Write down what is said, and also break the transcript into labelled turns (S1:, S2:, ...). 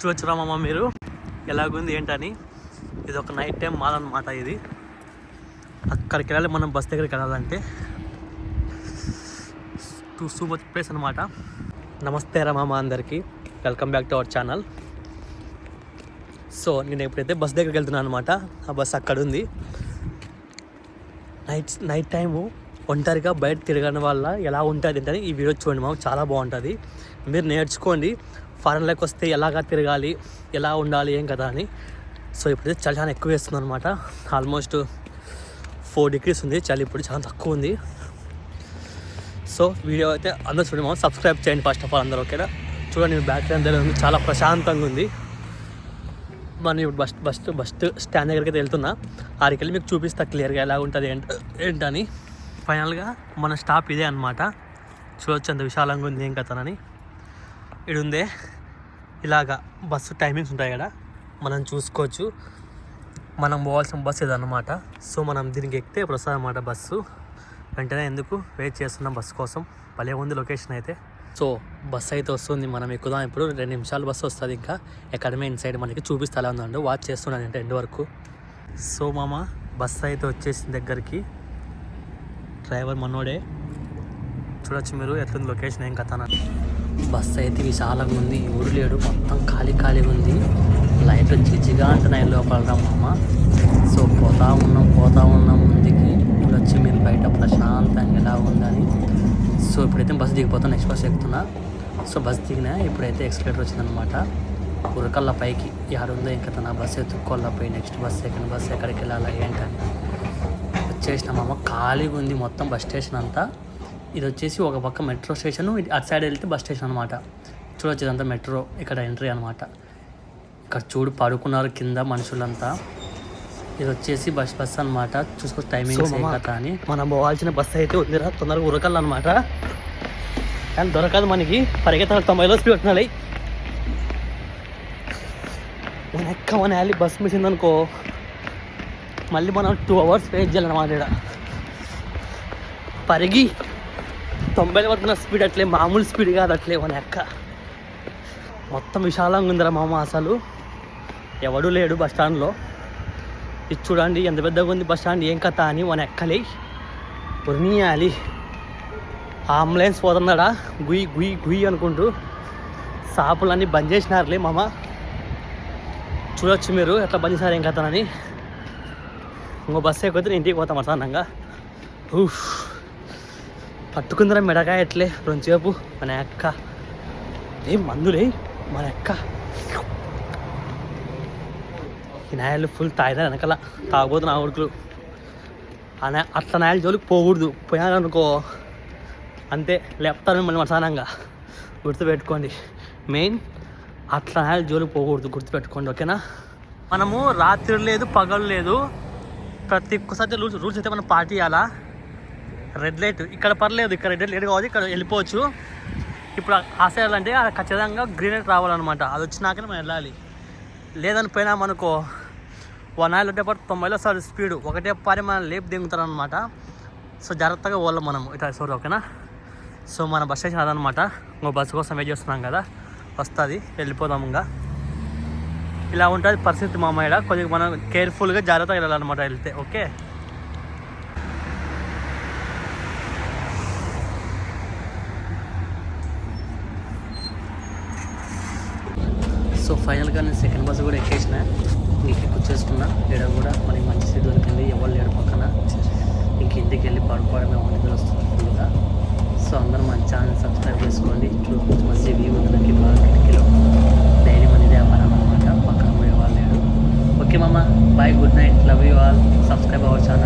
S1: చూడొచ్చురా మామ మీరు ఎలాగుంది ఏంటని. ఇది ఒక నైట్ టైం మాల్ అనమాట. ఇది అక్కడికి వెళ్ళాలి మనం, బస్ దగ్గరికి వెళ్ళాలంటే. సూపర్ ప్లేస్ అనమాట. నమస్తే రా మామ అందరికీ, welcome back to our channel. So నేను ఎప్పుడైతే బస్ దగ్గరికి వెళ్తున్నాను అనమాట, ఆ బస్ అక్కడ ఉంది. నైట్ టైము ఒంటరిగా బయట తిరగడం వల్ల ఎలా ఉంటుంది ఏంటని ఈ వీడియో చూడండి మాకు, చాలా బాగుంటుంది. మీరు నేర్చుకోండి, ఫారెన్లోకి వస్తే ఎలాగా తిరగాలి, ఎలా ఉండాలి, ఏం కదా అని. సో ఇప్పుడైతే చలి చాలా ఎక్కువ వేస్తుంది అనమాట. ఆల్మోస్ట్ 4 degrees ఉంది చలి, ఇప్పుడు చాలా తక్కువ ఉంది. సో వీడియో అయితే అందరూ చూడండి మాకు, సబ్స్క్రైబ్ చేయండి ఫస్ట్ ఆఫ్ ఆల్ అందరూ. ఓకేనా, చూడండి బ్యాక్ దగ్గర ఉంది, చాలా ప్రశాంతంగా ఉంది. మనం ఇప్పుడు బస్ స్టాండ్ దగ్గరికి అయితే వెళ్తున్నా. ఆడికి వెళ్ళి మీకు చూపిస్తా క్లియర్గా ఎలా ఉంటుంది ఏంటని. ఫైనల్గా మన స్టాప్ ఇదే అనమాట. చూడొచ్చు ఎంత విశాలంగా ఉంది, ఏం కథనని. ఇది ఉందే ఇలాగా బస్సు టైమింగ్స్ ఉంటాయి కదా, మనం చూసుకోవచ్చు. మనం పోవాల్సిన బస్సు ఇదన్నమాట. సో మనం దీనికి ఎక్కితే ఇప్పుడు వస్తుంది అన్నమాట బస్సు. వెంటనే ఎందుకు వెయిట్ చేస్తున్నాం బస్సు కోసం. భలే ఉంది లొకేషన్ అయితే. సో బస్సు అయితే వస్తుంది, మనం ఎక్కుదాం ఇప్పుడు. 2 నిమిషాలు బస్సు వస్తుంది. ఇంకా ఎక్కడమే ఇన్సైడ్ మనకి చూపిస్తా ఎలా ఉందండి. వాచ్ చేస్తున్నాను అంటే ఎండ్ వరకు. సో మామ బస్సు అయితే వచ్చేసిన దగ్గరికి. డ్రైవర్ మనోడే, చూడొచ్చు మీరు ఎట్లుంది లొకేషన్, ఏం కథ. బస్సు అయితే విశాలంగా ఉంది, ఎవరు లేడు, మొత్తం ఖాళీగా ఉంది. లైట్లు చిచ్చిగా అంటున్నాయి లోపల మామ. సో పోతా ఉన్నాం ముందుకి. చూడొచ్చు మీరు బయట ప్రశాంతంగా ఎలా ఉందని. సో ఇప్పుడైతే బస్సు దిగిపోతాను, నెక్స్ట్ బస్ ఎక్కుతున్నా. సో బస్సు దిగినా ఇప్పుడైతే ఎక్స్కలేటర్ వచ్చిందనమాట. ఉరకల్ల పైకి యాడుందో ఇంకా తన బస్సు ఎత్తుక్కోళ్ళపై నెక్స్ట్ బస్, సెకండ్ బస్ ఎక్కడికి వెళ్ళాలా ఏంటని వచ్చేసినామమ్మ. ఖాళీగా ఉంది మొత్తం బస్ స్టేషన్ అంతా. ఇది వచ్చేసి ఒక పక్క మెట్రో స్టేషన్, అటు సైడ్ వెళ్తే బస్ స్టేషన్ అనమాట. చూడొచ్చు ఇదంతా మెట్రో, ఇక్కడ ఎంట్రీ అనమాట. ఇక్కడ చూడు పడుకున్నారు కింద మనుషులంతా. ఇది వచ్చేసి బస్ అనమాట. చూసుకో టైమింగ్స్ ఏం కథ అని. మనం పోవాల్సిన బస్సు అయితే ఉందిరా, తొందరగా ఉరకాలన్నమాట. కానీ దొరకదు మనకి, పరిగెత్తాలి 90లో స్పీడ్ వస్తున్నాయి. మన వెళ్ళి బస్సు మిషన్ అనుకో, మళ్ళీ మనం 2 hours వెయిట్ చేయాలన్నమాట. ఇక్కడ పరిగి 90 పడుతున్న స్పీడ్, అట్లే మామూలు స్పీడ్ కాదు, అట్లే మన ఎక్క. మొత్తం విశాలంగా ఉందిరా మామ, అసలు ఎవడూ లేడు బస్ స్టాండ్లో. ఇది చూడండి ఎంత పెద్దగా ఉంది బస్ స్టాండ్, ఏం కథ అని. మన ఎక్కలే ఉరినీయాలి. అంబులెన్స్ పోతున్నాడా గుయ్యి అనుకుంటూ. షాపులన్నీ బంద్ చేసినారులే మామ. చూడొచ్చు మీరు ఎట్లా బంద్ చేసినారు, ఏం కథనని. ఇంకో బస్సు ఎక్కితే నేను ఇంటికి పోతాం అసహనంగా. పట్టుకుందిరా మెడకాయ ఎట్లే రెండుసేపు. మన ఎక్క ఏం మందులే మన ఎక్క. ఈ నాయలు ఫుల్ తాగినా వెనకాల, తాగబోతు నా ఉడుకులు. అట్లా నాయల జోలికి పోకూడదు, పోయాలనుకో అంతే లేపుతాను మళ్ళీ మసానంగా. గుర్తుపెట్టుకోండి, మెయిన్ అట్లా నాయల జోలికి పోకూడదు, గుర్తుపెట్టుకోండి. ఓకేనా, మనము రాత్రి లేదు పగలు లేదు, ప్రతి ఒక్కసారి రూల్స్ అయితే మనం పాటియాలా. రెడ్ లైట్ ఇక్కడ పర్లేదు, ఇక్కడ రెడ్ లైట్ కావాలి, ఇక్కడ వెళ్ళిపోవచ్చు. ఇప్పుడు ఆ సైడ్ అంటే ఖచ్చితంగా గ్రీన్ లైట్ రావాలన్నమాట. అది వచ్చినాకనే మనం వెళ్ళాలి. లేదని పోయినా మనకు 1 hour ఉంటే పాటు 90లో సార్ స్పీడ్ ఒకటే పారి మనం లేపు దిగుతారు అనమాట. సో జాగ్రత్తగా పోవాలి మనం ఇట్లా సోర్. ఓకేనా, సో మన బస్ స్టేషన్ అదనమాట. ఇంకో బస్సు కోసం వెయిట్ చేస్తున్నాం కదా, వస్తుంది, వెళ్ళిపోదాం. ఇంకా ఇలా ఉంటుంది పరిస్థితి మా అమ్మాయిడ. కొద్దిగా మనం కేర్ఫుల్గా జాగ్రత్తగా వెళ్ళాలన్నమాట వెళ్తే. ఓకే, సో ఫైనల్గా నేను సెకండ్ బస్సు కూడా ఎక్కేసిన, ఇంటికి వచ్చేసుకున్నా. ఇక్కడ కూడా మనకి మంచి సీట్ దొరికింది, ఎవరు లేడు పక్కన. ఇంక ఇంటికి వెళ్ళి పడుకోవడమే, నిద్ర వస్తుంది ఫుల్గా. సో అందరూ మన ఛానల్ సబ్స్క్రైబ్ చేసుకోండి. మంచి వ్యూ ఉంది నాకు బాగా కిటికీలో. డైలీ మన ఇదే వ్యాపారం అనమాట, పక్కన పోయే వాళ్ళు లేడు. ఓకే మామ, bye, good night, love you all, subscribe our channel.